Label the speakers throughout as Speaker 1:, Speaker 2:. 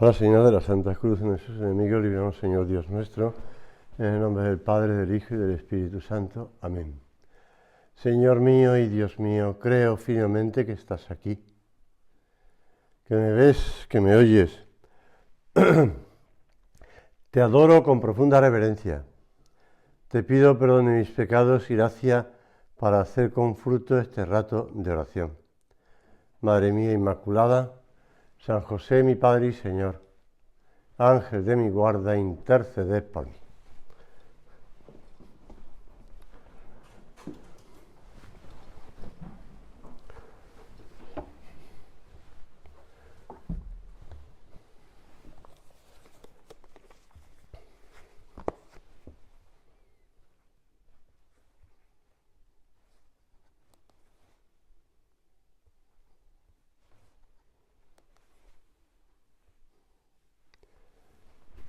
Speaker 1: Por la señal de la Santa Cruz de nuestros enemigos, líbranos, Señor Dios nuestro, en el nombre del Padre, del Hijo y del Espíritu Santo. Amén. Señor mío y Dios mío, creo firmemente que estás aquí, que me ves, que me oyes. Te adoro con profunda reverencia. Te pido perdón de mis pecados y gracia para hacer con fruto este rato de oración. Madre mía Inmaculada, San José, mi Padre y Señor, Ángel de mi guarda, interceded por mí.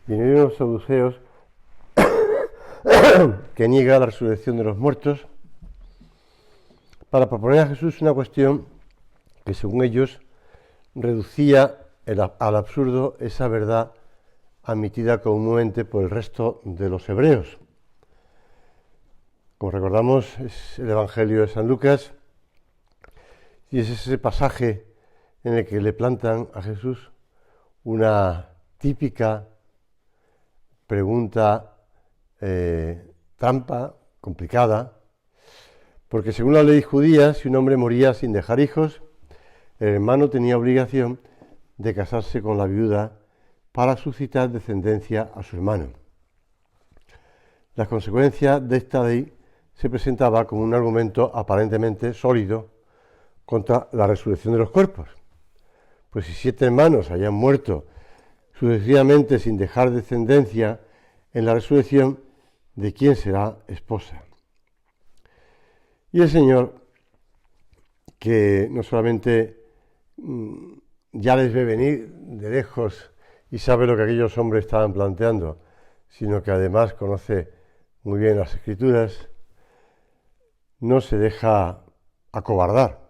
Speaker 1: Vinieron los saduceos que niega la resurrección de los muertos para proponer a Jesús una cuestión que, según ellos, reducía al absurdo esa verdad admitida comúnmente por el resto de los hebreos. Como recordamos, es el Evangelio de San Lucas y es ese pasaje en el que le plantan a Jesús una típica pregunta trampa, complicada, porque según la ley judía, si un hombre moría sin dejar hijos, el hermano tenía obligación de casarse con la viuda para suscitar descendencia a su hermano. La consecuencia de esta ley se presentaba como un argumento aparentemente sólido contra la resurrección de los cuerpos, pues si 7 hermanos habían muerto sucesivamente sin dejar descendencia en la resurrección, ¿de quién será esposa? Y el Señor, que no solamente ya les ve venir de lejos y sabe lo que aquellos hombres estaban planteando, sino que además conoce muy bien las Escrituras, no se deja acobardar,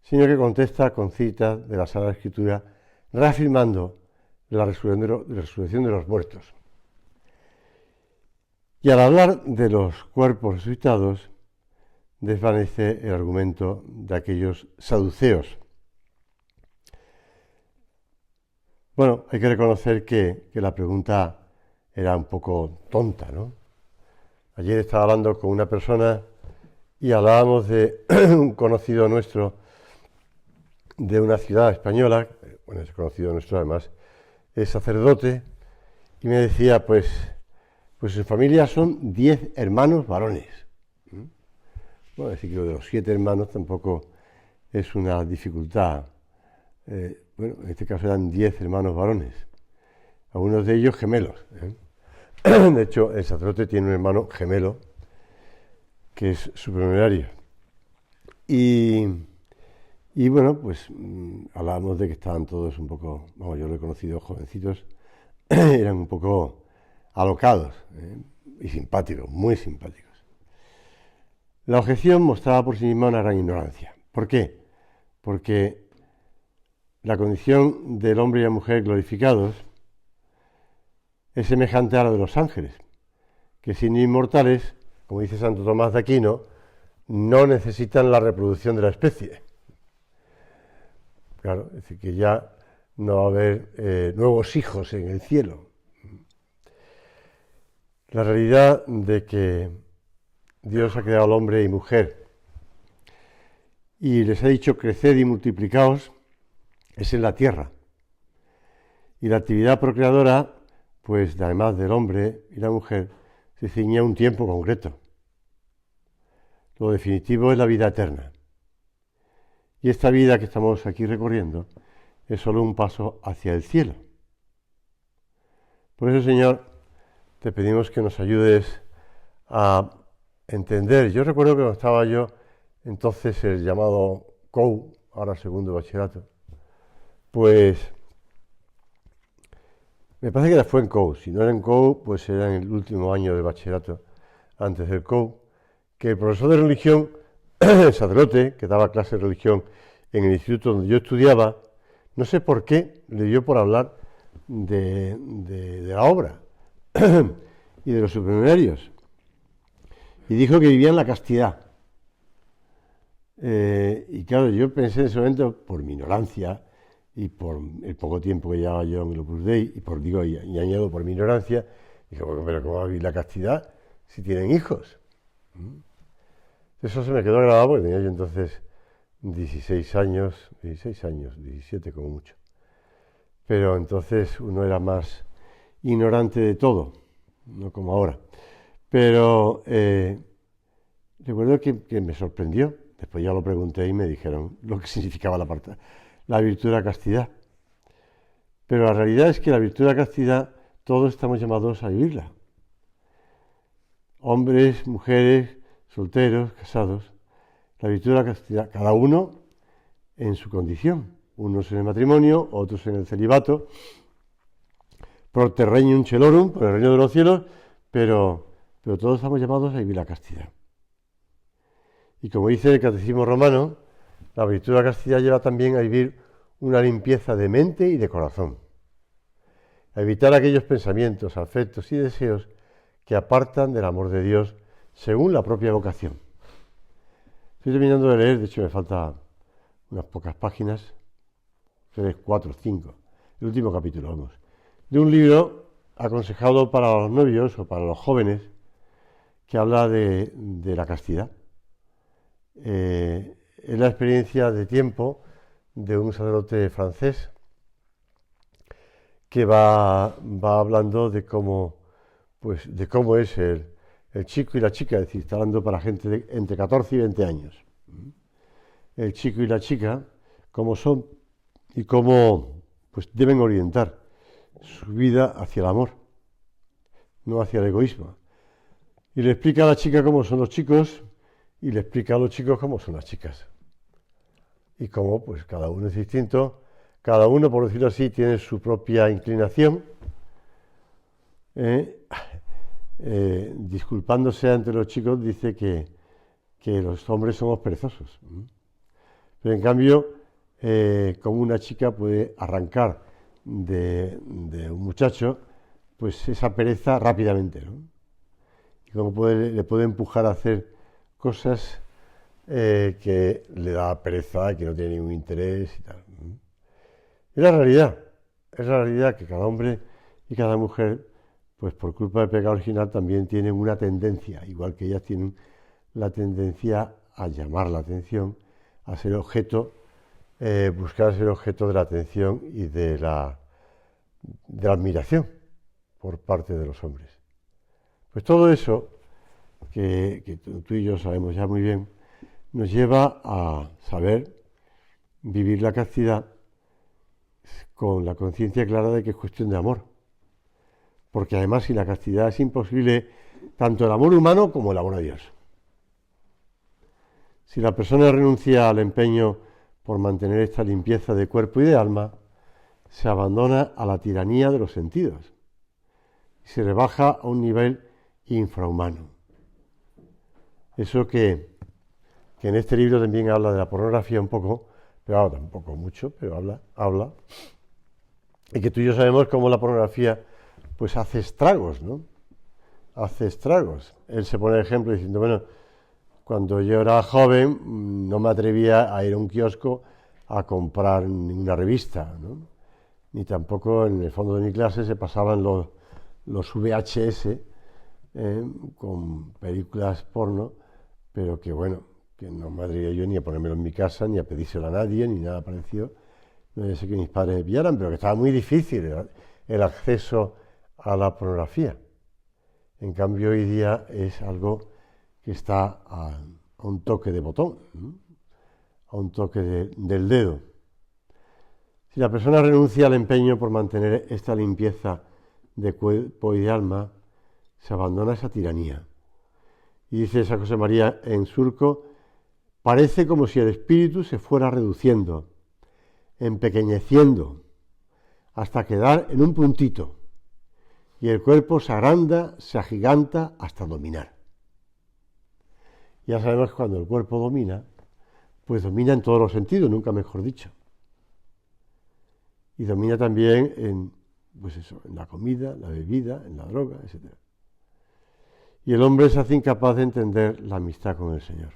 Speaker 1: sino que contesta con citas de la Sagrada Escritura, reafirmando la resurrección de los muertos. Y al hablar de los cuerpos resucitados, desvanece el argumento de aquellos saduceos. Bueno, hay que reconocer que la pregunta era un poco tonta, ¿no? Ayer estaba hablando con una persona y hablábamos de un conocido nuestro de una ciudad española, bueno, ese conocido nuestro además es sacerdote, y me decía, pues en su familia son 10 hermanos varones. Bueno, decir que lo de los 7 hermanos tampoco es una dificultad. Bueno, en este caso eran 10 hermanos varones, algunos de ellos gemelos. De hecho, el sacerdote tiene un hermano gemelo, que es supernumerario. Y bueno, pues hablábamos de que estaban todos un poco, vamos, yo lo he conocido jovencitos, eran un poco alocados y simpáticos, muy simpáticos. La objeción mostraba por sí misma una gran ignorancia. ¿Por qué? Porque la condición del hombre y la mujer glorificados es semejante a la de los ángeles, que siendo inmortales, como dice Santo Tomás de Aquino, no necesitan la reproducción de la especie. Claro, es decir, que ya no va a haber nuevos hijos en el cielo. La realidad de que Dios ha creado al hombre y mujer y les ha dicho creced y multiplicaos es en la tierra. Y la actividad procreadora, pues además del hombre y la mujer, se ciñe a un tiempo concreto. Lo definitivo es la vida eterna. Y esta vida que estamos aquí recorriendo es solo un paso hacia el cielo. Por eso, Señor, te pedimos que nos ayudes a entender. Yo recuerdo que cuando estaba yo, entonces el llamado COU, ahora segundo bachillerato, pues me parece que fue en COU. Si no era en COU, pues era en el último año del bachillerato, antes del COU, que el profesor de religión, el sacerdote, que daba clase de religión en el instituto donde yo estudiaba, no sé por qué le dio por hablar de la obra y de los supernumerarios. Y dijo que vivían la castidad. Y claro, yo pensé en ese momento, por mi ignorancia y por el poco tiempo que llevaba yo en el Opus Dei, y añado por mi ignorancia, dije, bueno, pero ¿cómo va a vivir la castidad si tienen hijos? Eso se me quedó grabado porque tenía yo entonces 16 años, 17 como mucho. Pero entonces uno era más ignorante de todo, no como ahora. Pero recuerdo que me sorprendió. Después ya lo pregunté y me dijeron lo que significaba la virtud de la castidad. Pero la realidad es que la virtud de la castidad todos estamos llamados a vivirla. Hombres, mujeres, solteros, casados. La virtud de la castidad, cada uno en su condición. Unos en el matrimonio, otros en el celibato. Pro terrenium celorum, por el reino de los cielos, pero todos estamos llamados a vivir la castidad. Y como dice el Catecismo Romano, la virtud de la castidad lleva también a vivir una limpieza de mente y de corazón, a evitar aquellos pensamientos, afectos y deseos que apartan del amor de Dios según la propia vocación. Estoy terminando de leer, de hecho me faltan unas pocas páginas, 3, 4, 5, el último capítulo, vamos, de un libro aconsejado para los novios o para los jóvenes que habla de la castidad. Es la experiencia de tiempo de un sacerdote francés que va hablando de cómo es el chico y la chica, es decir, está hablando para gente entre 14 y 20 años. El chico y la chica, cómo son y cómo pues, deben orientar su vida hacia el amor, no hacia el egoísmo. Y le explica a la chica cómo son los chicos y le explica a los chicos cómo son las chicas. Y cómo, pues cada uno es distinto, cada uno, por decirlo así, tiene su propia inclinación. Disculpándose ante los chicos, dice que los hombres somos perezosos. Pero en cambio, como una chica puede arrancar de un muchacho, pues esa pereza rápidamente, ¿no? Y cómo le puede empujar a hacer cosas que le da pereza, que no tiene ningún interés y tal. Es la realidad que cada hombre y cada mujer, pues por culpa del pecado original, también tienen una tendencia, igual que ellas tienen la tendencia a llamar la atención, a ser objeto, buscar ser objeto de la atención y de la admiración por parte de los hombres. Pues todo eso, que tú y yo sabemos ya muy bien, nos lleva a saber vivir la castidad con la conciencia clara de que es cuestión de amor. Porque además sin la castidad es imposible tanto el amor humano como el amor a Dios. Si la persona renuncia al empeño por mantener esta limpieza de cuerpo y de alma, se abandona a la tiranía de los sentidos y se rebaja a un nivel infrahumano. Eso que en este libro también habla de la pornografía un poco, pero tampoco mucho, pero habla. Y que tú y yo sabemos cómo la pornografía pues hace estragos, ¿no? Hace estragos. Él se pone de ejemplo diciendo, bueno, cuando yo era joven no me atrevía a ir a un kiosco a comprar ninguna revista, ¿no? Ni tampoco en el fondo de mi clase se pasaban los VHS con películas porno, pero que bueno, que no me atrevía yo ni a ponérmelo en mi casa, ni a pedírselo a nadie, ni nada parecido. No sé que mis padres me pillaran, pero que estaba muy difícil el acceso a la pornografía. En cambio, hoy día es algo que está a un toque de botón, ¿no? A un toque del dedo. Si la persona renuncia al empeño por mantener esta limpieza de cuerpo y de alma, se abandona a esa tiranía. Y dice San José María en Surco, parece como si el espíritu se fuera reduciendo, empequeñeciendo, hasta quedar en un puntito, y el cuerpo se agranda, se agiganta hasta dominar. Ya sabemos que cuando el cuerpo domina, pues domina en todos los sentidos, nunca mejor dicho. y domina también en, pues eso, en la comida, la bebida, en la droga, etc. Y el hombre se hace incapaz de entender la amistad con el Señor.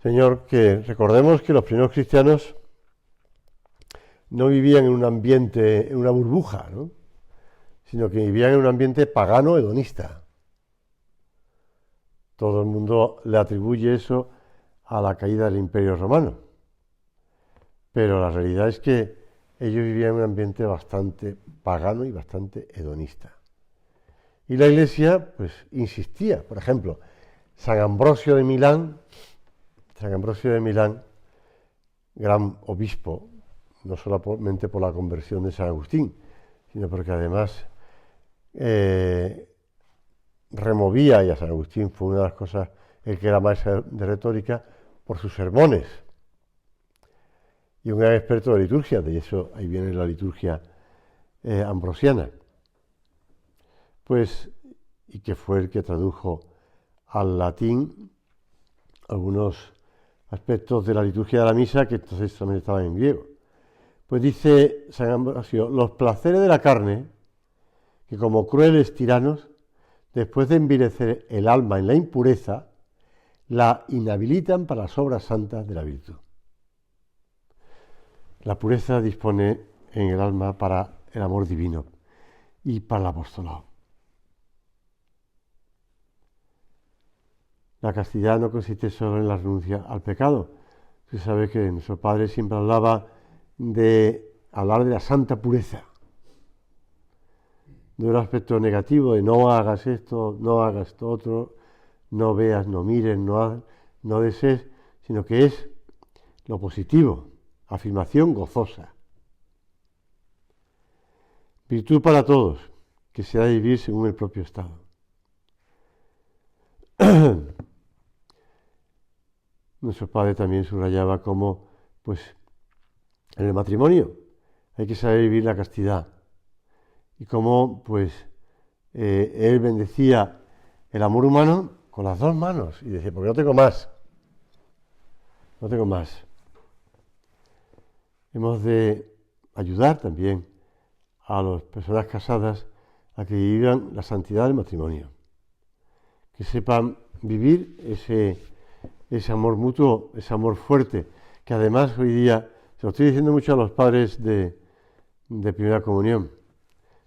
Speaker 1: Señor, que recordemos que los primeros cristianos no vivían en un ambiente, en una burbuja, ¿no?, sino que vivían en un ambiente pagano, hedonista. Todo el mundo le atribuye eso a la caída del Imperio Romano. Pero la realidad es que ellos vivían en un ambiente bastante pagano y bastante hedonista. Y la Iglesia, pues, insistía. Por ejemplo, San Ambrosio de Milán, gran obispo, no solamente por la conversión de San Agustín, sino porque además removía, y a San Agustín fue una de las cosas, el que era maestro de retórica, por sus sermones. Y un gran experto de liturgia, de eso ahí viene la liturgia ambrosiana. Pues, y que fue el que tradujo al latín algunos aspectos de la liturgia de la misa que entonces también estaban en griego. Pues dice San Ambrosio: los placeres de la carne, que como crueles tiranos, después de envilecer el alma en la impureza, la inhabilitan para las obras santas de la virtud. La pureza dispone en el alma para el amor divino y para el apostolado. La castidad no consiste solo en la renuncia al pecado. Usted sabe que nuestro Padre siempre hablaba de la santa pureza, de un aspecto negativo, de no hagas esto, no hagas esto otro, no veas, no mires, no desees, sino que es lo positivo, afirmación gozosa. Virtud para todos, que se ha de vivir según el propio estado. Nuestro Padre también subrayaba cómo, pues, en el matrimonio hay que saber vivir la castidad, y cómo, pues, él bendecía el amor humano con las dos manos, y decía: porque no tengo más. Hemos de ayudar también a las personas casadas a que vivan la santidad del matrimonio, que sepan vivir ese amor mutuo, ese amor fuerte, que además hoy día, se lo estoy diciendo mucho a los padres de primera comunión,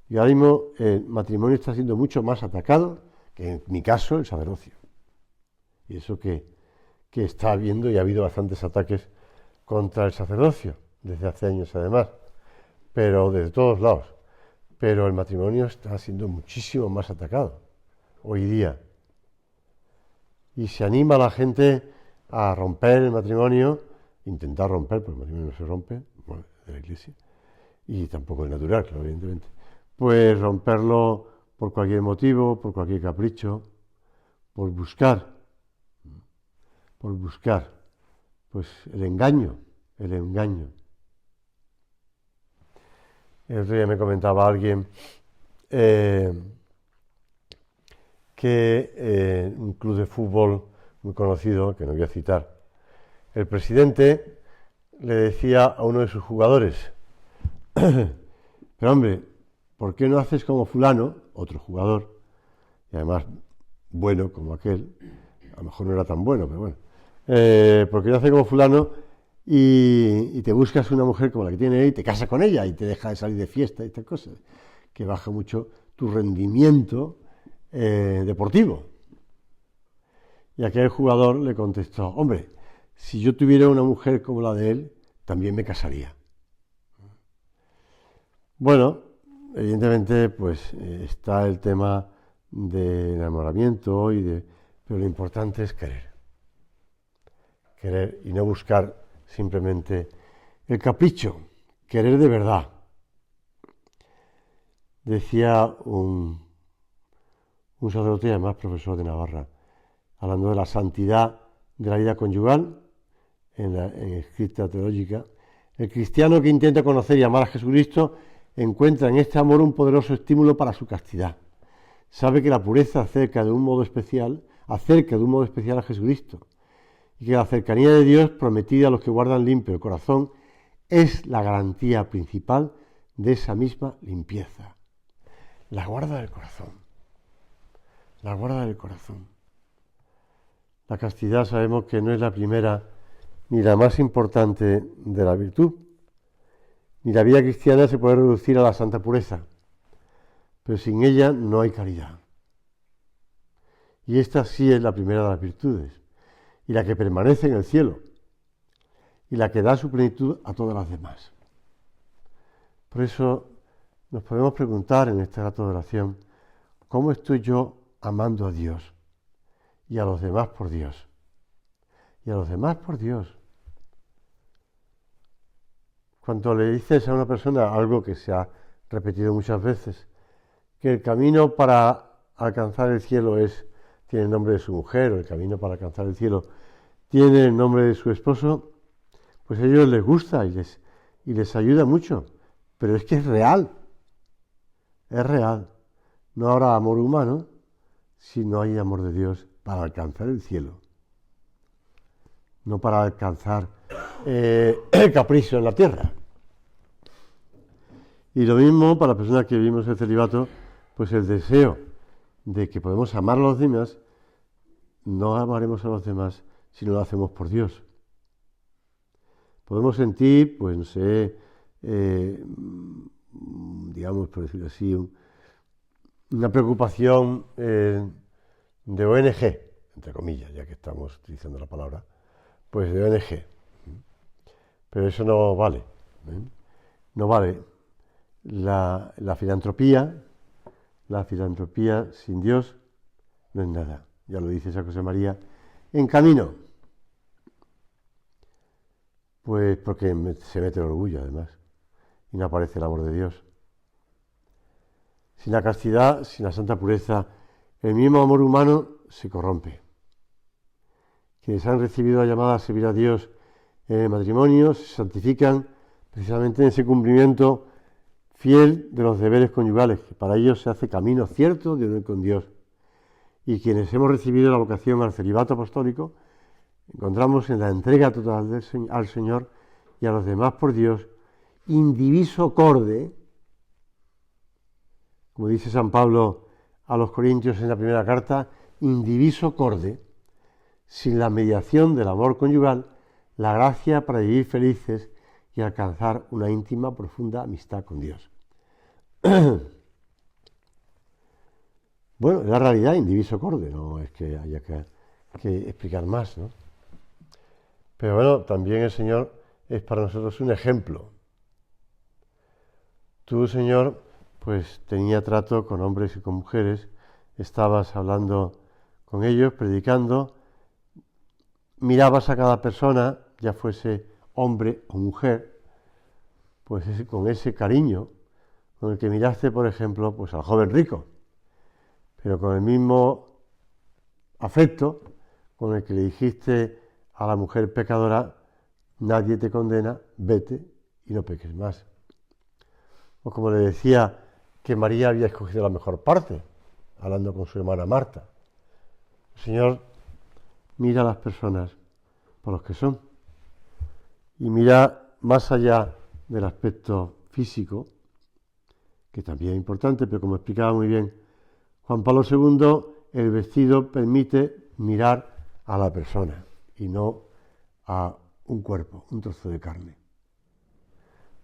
Speaker 1: y ahora mismo el matrimonio está siendo mucho más atacado que en mi caso el sacerdocio. Y eso que está habiendo, y ha habido bastantes ataques contra el sacerdocio, desde hace años además, pero desde todos lados. Pero el matrimonio está siendo muchísimo más atacado hoy día. Y se anima a la gente a romper el matrimonio, intentar romper, porque el matrimonio no se rompe, bueno, de la Iglesia, y tampoco es natural, claro, evidentemente. Pues romperlo por cualquier motivo, por cualquier capricho, por buscar, pues el engaño. El otro día me comentaba alguien que un club de fútbol muy conocido, que no voy a citar, el presidente le decía a uno de sus jugadores: pero hombre, ¿por qué no haces como fulano, otro jugador, y además bueno como aquel? A lo mejor no era tan bueno, pero bueno. ¿Por qué no haces como fulano y te buscas una mujer como la que tiene él y te casas con ella y te deja de salir de fiesta y estas cosas? Que baja mucho tu rendimiento deportivo. Y aquel jugador le contestó: hombre, si yo tuviera una mujer como la de él, también me casaría. Bueno, evidentemente, pues está el tema del enamoramiento, pero lo importante es querer y no buscar simplemente el capricho, querer de verdad. Decía un sacerdote, además profesor de Navarra, hablando de la santidad de la vida conyugal en escrita teológica: el cristiano que intenta conocer y amar a Jesucristo encuentra en este amor un poderoso estímulo para su castidad. Sabe que la pureza acerca de un modo especial a Jesucristo, y que la cercanía de Dios, prometida a los que guardan limpio el corazón, es la garantía principal de esa misma limpieza. La guarda del corazón. La guarda del corazón. La castidad sabemos que no es la primera ni la más importante de la virtud. Ni la vida cristiana se puede reducir a la santa pureza. Pero sin ella no hay caridad. Y esta sí es la primera de las virtudes. Y la que permanece en el cielo. Y la que da su plenitud a todas las demás. Por eso nos podemos preguntar en este rato de oración, ¿cómo estoy yo amando a Dios y a los demás por Dios? Y a los demás por Dios. Cuando le dices a una persona algo que se ha repetido muchas veces, que el camino para alcanzar el cielo tiene el nombre de su mujer, o el camino para alcanzar el cielo tiene el nombre de su esposo, pues a ellos les gusta y les ayuda mucho. Pero es que es real. Es real. No habrá amor humano si no hay amor de Dios para alcanzar el cielo. No para alcanzar el capricho en la tierra. Y lo mismo para las personas que vivimos el celibato, pues el deseo de que podemos amar a los demás, no amaremos a los demás si no lo hacemos por Dios. Podemos sentir, pues no sé, digamos, por decirlo así, una preocupación de ONG, entre comillas, ya que estamos utilizando la palabra, pues de ONG. Pero eso no vale. No vale. La filantropía sin Dios no es nada. Ya lo dice San José María, en camino. Pues porque se mete el orgullo, además, y no aparece el amor de Dios. Sin la castidad, sin la santa pureza, el mismo amor humano se corrompe. Quienes han recibido la llamada a servir a Dios en el matrimonio se santifican precisamente en ese cumplimiento fiel de los deberes conyugales, que para ellos se hace camino cierto de unir con Dios. Y quienes hemos recibido la vocación al celibato apostólico, encontramos en la entrega total al Señor y a los demás por Dios, indiviso corde, como dice San Pablo a los Corintios en la primera carta, indiviso corde, sin la mediación del amor conyugal, la gracia para vivir felices y alcanzar una íntima, profunda amistad con Dios. Bueno, es la realidad, indiviso corde, no es que haya que explicar más, ¿no? Pero bueno, también el Señor es para nosotros un ejemplo. Tú, Señor, pues tenía trato con hombres y con mujeres, estabas hablando con ellos, predicando, mirabas a cada persona, ya fuese hombre o mujer, pues con ese cariño con el que miraste, por ejemplo, pues al joven rico, pero con el mismo afecto con el que le dijiste a la mujer pecadora, nadie te condena, vete y no peques más. O como le decía que María había escogido la mejor parte, hablando con su hermana Marta. El Señor mira a las personas por los que son y mira más allá del aspecto físico, que también es importante, pero como explicaba muy bien Juan Pablo II, el vestido permite mirar a la persona y no a un cuerpo, un trozo de carne.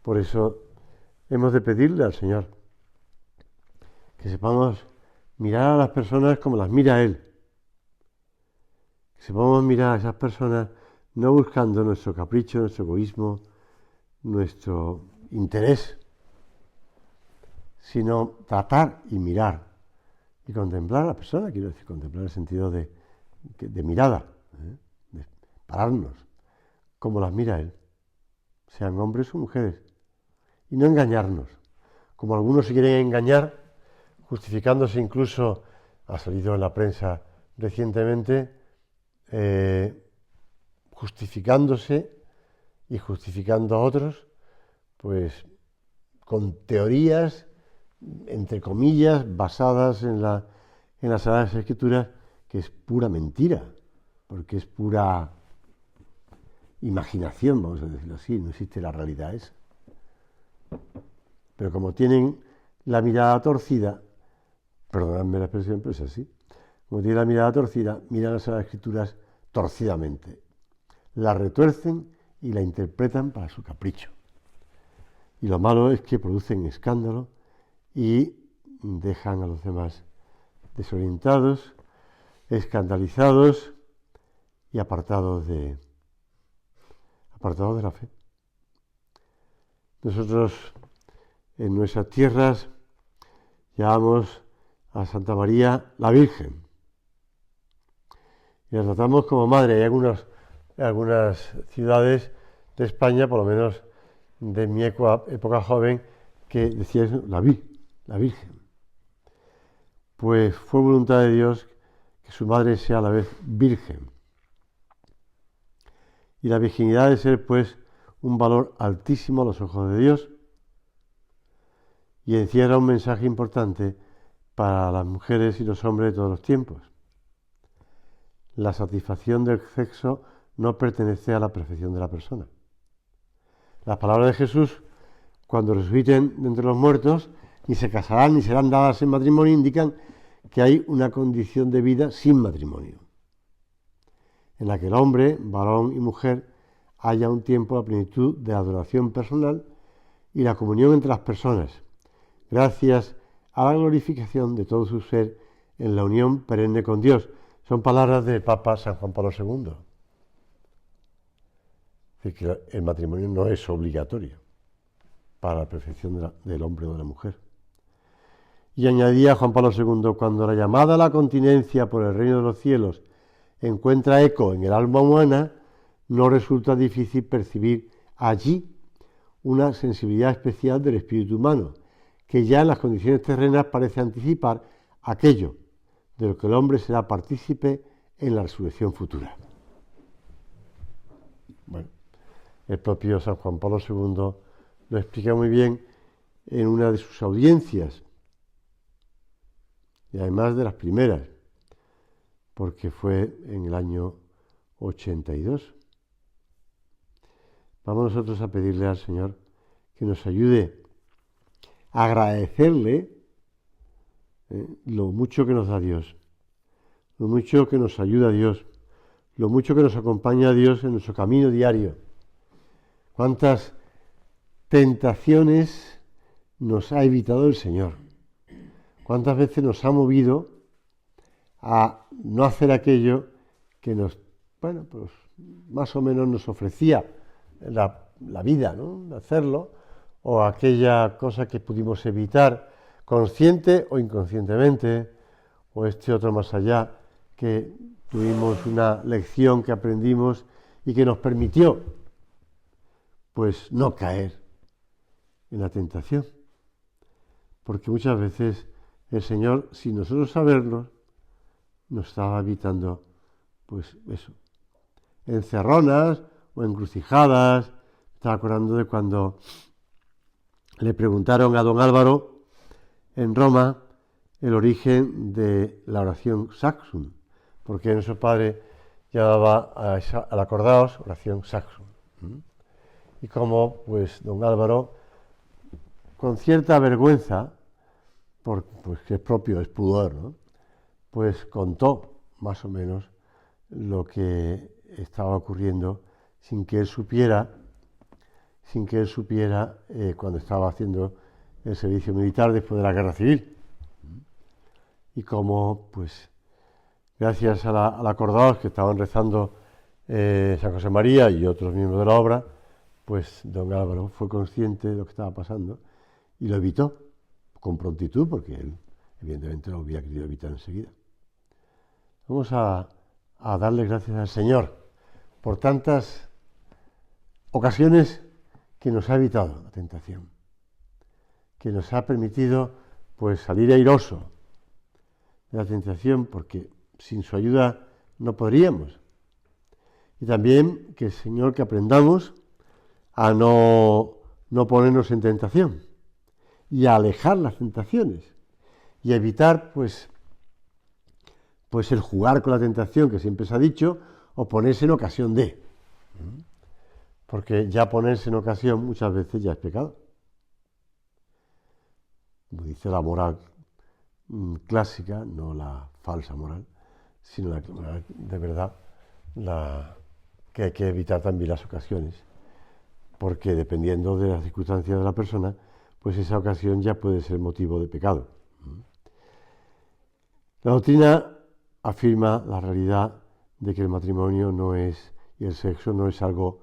Speaker 1: Por eso hemos de pedirle al Señor que sepamos mirar a las personas como las mira Él. Que sepamos mirar a esas personas no buscando nuestro capricho, nuestro egoísmo, nuestro interés, sino tratar y mirar y contemplar a la persona, quiero decir, contemplar en el sentido de mirada, de pararnos, como las mira Él, sean hombres o mujeres, y no engañarnos, como algunos se quieren engañar, justificándose incluso, ha salido en la prensa recientemente, justificándose y justificando a otros, pues con teorías, entre comillas, basadas en las Sagradas Escrituras, que es pura mentira, porque es pura imaginación, vamos a decirlo así, no existe la realidad esa. Pero como tienen la mirada torcida, perdonadme la expresión, pero es así, como tienen la mirada torcida, miran las Escrituras torcidamente, la retuercen y la interpretan para su capricho. Y lo malo es que producen escándalo y dejan a los demás desorientados, escandalizados y apartados de la fe. Nosotros en nuestras tierras llamamos a Santa María la Virgen y la tratamos como madre. Hay algunas ciudades de España, por lo menos de mi época joven, que decía eso, la Virgen. Pues fue voluntad de Dios que su madre sea a la vez virgen. Y la virginidad debe ser, pues, un valor altísimo a los ojos de Dios y encierra un mensaje importante para las mujeres y los hombres de todos los tiempos. La satisfacción del sexo no pertenece a la perfección de la persona. Las palabras de Jesús, cuando resuciten de entre los muertos, ni se casarán ni serán dadas en matrimonio, indican que hay una condición de vida sin matrimonio, en la que el hombre, varón y mujer, haya un tiempo a plenitud de adoración personal y la comunión entre las personas, gracias a la glorificación de todo su ser en la unión perenne con Dios. Son palabras del Papa San Juan Pablo II. Es decir, que el matrimonio no es obligatorio para la perfección del hombre o de la mujer. Y añadía Juan Pablo II, cuando la llamada a la continencia por el reino de los cielos encuentra eco en el alma humana, no resulta difícil percibir allí una sensibilidad especial del espíritu humano, que ya en las condiciones terrenas parece anticipar aquello de lo que el hombre será partícipe en la resurrección futura. Bueno, el propio San Juan Pablo II lo explica muy bien en una de sus audiencias, y además de las primeras, porque fue en el año 82. Vamos nosotros a pedirle al Señor que nos ayude a agradecerle lo mucho que nos da Dios, lo mucho que nos ayuda Dios, lo mucho que nos acompaña a Dios en nuestro camino diario. Cuántas tentaciones nos ha evitado el Señor. Cuántas veces nos ha movido a no hacer aquello que nos, bueno, pues más o menos nos ofrecía la vida, ¿no?, de hacerlo, o aquella cosa que pudimos evitar consciente o inconscientemente, o este otro más allá, que tuvimos una lección que aprendimos y que nos permitió, pues, no caer en la tentación. Porque muchas veces el Señor, sin nosotros saberlo, nos estaba evitando, pues eso, encerronas o encrucijadas. Estaba acordando de cuando le preguntaron a don Álvaro en Roma el origen de la oración Saxum, porque nuestro padre llamaba al acordaos oración Saxum. Y como, pues, don Álvaro, con cierta vergüenza, pues que es propio, es pudor, ¿no?, pues contó más o menos lo que estaba ocurriendo sin que él supiera cuando estaba haciendo el servicio militar después de la guerra civil. Y como, pues, gracias al acordaos que estaban rezando San José María y otros miembros de la obra, pues don Álvaro fue consciente de lo que estaba pasando y lo evitó con prontitud, porque él evidentemente lo había querido evitar enseguida. Vamos a darle gracias al Señor por tantas ocasiones que nos ha evitado la tentación, que nos ha permitido, pues, salir airoso de la tentación, porque sin su ayuda no podríamos. Y también que el Señor, que aprendamos a no ponernos en tentación y a alejar las tentaciones y a evitar, pues el jugar con la tentación, que siempre se ha dicho, o ponerse en ocasión de. porque ya ponerse en ocasión muchas veces ya es pecado. Como dice la moral clásica, no la falsa moral, sino la moral de verdad, que hay que evitar también las ocasiones, porque dependiendo de las circunstancias de la persona, pues esa ocasión ya puede ser motivo de pecado. La doctrina afirma la realidad de que el matrimonio no es, y el sexo no es algo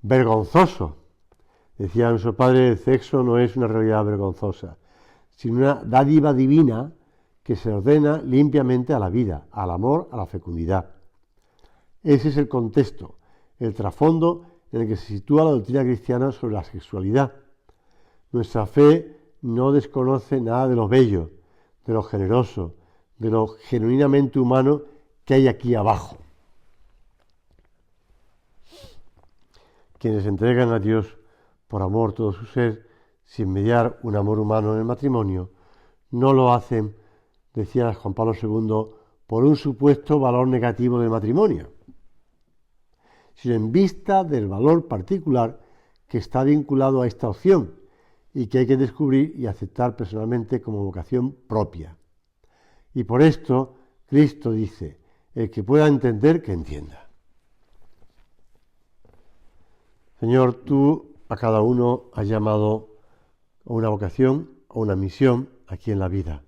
Speaker 1: vergonzoso. Decía nuestro padre, el sexo no es una realidad vergonzosa, sino una dádiva divina que se ordena limpiamente a la vida, al amor, a la fecundidad. Ese es el contexto, el trasfondo en el que se sitúa la doctrina cristiana sobre la sexualidad. Nuestra fe no desconoce nada de lo bello, de lo generoso, de lo genuinamente humano que hay aquí abajo. Quienes entregan a Dios por amor todo su ser, sin mediar un amor humano en el matrimonio, no lo hacen, decía Juan Pablo II, por un supuesto valor negativo del matrimonio, sino en vista del valor particular que está vinculado a esta opción y que hay que descubrir y aceptar personalmente como vocación propia. Y por esto Cristo dice, el que pueda entender, que entienda. Señor, tú a cada uno has llamado a una vocación, a una misión aquí en la vida.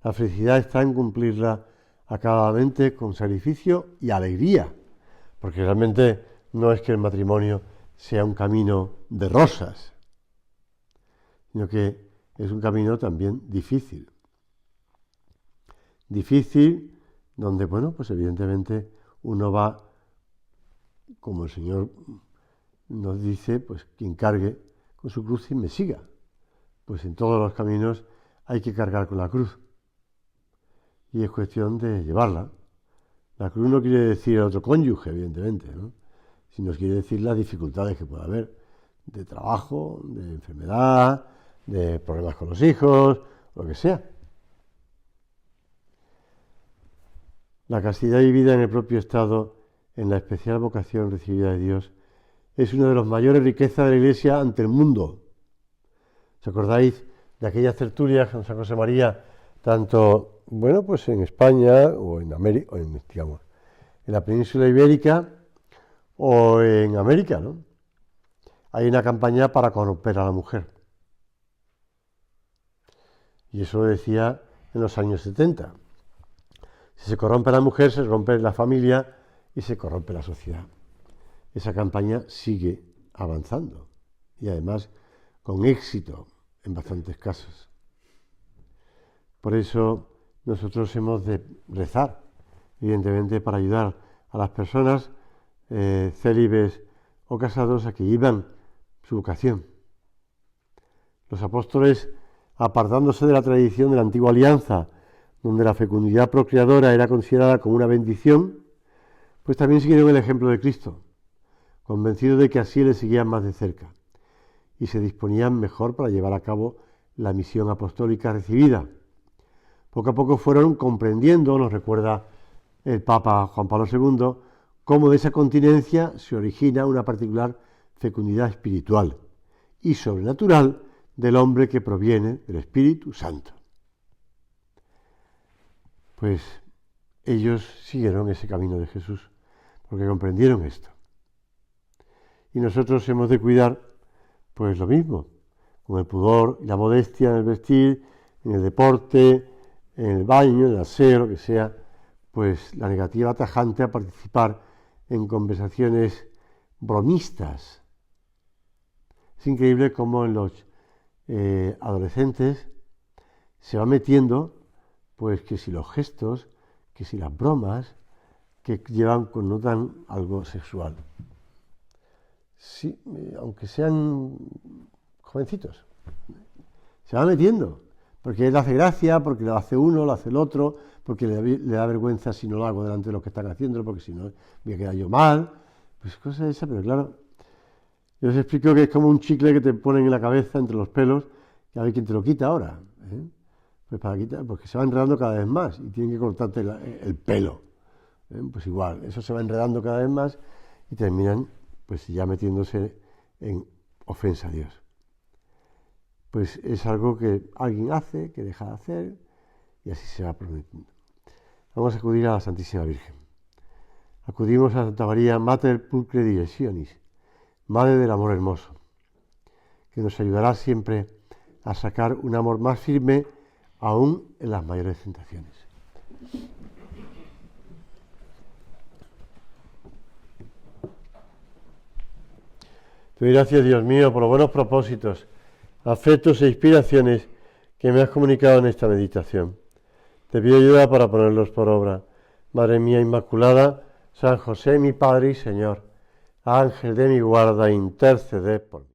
Speaker 1: La felicidad está en cumplirla acabadamente con sacrificio y alegría, porque realmente no es que el matrimonio sea un camino de rosas, sino que es un camino también difícil. Difícil, donde, bueno, pues evidentemente uno va, como el Señor nos dice, pues quien cargue con su cruz y me siga. Pues en todos los caminos hay que cargar con la cruz. Y es cuestión de llevarla. La cruz no quiere decir el otro cónyuge, evidentemente, ¿no? Sino quiere decir las dificultades que pueda haber de trabajo, de enfermedad, de problemas con los hijos, lo que sea. La castidad vivida en el propio estado, en la especial vocación recibida de Dios, es una de las mayores riquezas de la Iglesia ante el mundo. ¿Os acordáis de aquellas tertulias con San José María, tanto, bueno, pues en España o en América, digamos, en la península ibérica o en América, ¿no? Hay una campaña para corromper a la mujer. Y eso lo decía en los años 70. Si se corrompe la mujer, se rompe la familia y se corrompe la sociedad. Esa campaña sigue avanzando y además con éxito en bastantes casos. Por eso nosotros hemos de rezar, evidentemente, para ayudar a las personas célibes o casados a que vivan su vocación. Los apóstoles, apartándose de la tradición de la antigua alianza, donde la fecundidad procreadora era considerada como una bendición, pues también siguieron el ejemplo de Cristo, convencidos de que así le seguían más de cerca y se disponían mejor para llevar a cabo la misión apostólica recibida. Poco a poco fueron comprendiendo, nos recuerda el Papa Juan Pablo II, cómo de esa continencia se origina una particular fecundidad espiritual y sobrenatural del hombre que proviene del Espíritu Santo. Pues ellos siguieron ese camino de Jesús, porque comprendieron esto. Y nosotros hemos de cuidar, pues lo mismo, con el pudor y la modestia en el vestir, en el deporte, en el baño, en el aseo, lo que sea, pues la negativa tajante a participar en conversaciones bromistas. Es increíble cómo en los adolescentes se va metiendo, pues que si los gestos, que si las bromas, que connotan algo sexual. Sí, aunque sean jovencitos, se va metiendo, porque él hace gracia, porque lo hace uno, lo hace el otro, porque le da vergüenza si no lo hago delante de los que están haciéndolo, porque si no voy a quedar yo mal, pues cosas esas, pero claro, yo les explico que es como un chicle que te ponen en la cabeza entre los pelos, y a ver quién te lo quita ahora, ¿eh? Pues para quitar, porque se va enredando cada vez más y tienen que cortarte el pelo, ¿eh? Pues igual, eso se va enredando cada vez más y terminan pues ya metiéndose en ofensa a Dios. Pues es algo que alguien hace, que deja de hacer, y así se va prometiendo. Vamos a acudir a la Santísima Virgen. Acudimos a Santa María, Mater Pulcre Directionis, Madre del Amor Hermoso, que nos ayudará siempre a sacar un amor más firme aún en las mayores tentaciones. Te doy gracias, Dios mío, por los buenos propósitos, afectos e inspiraciones que me has comunicado en esta meditación. Te pido ayuda para ponerlos por obra. Madre mía Inmaculada, San José, mi Padre y Señor, Ángel de mi guarda, interceded por mí.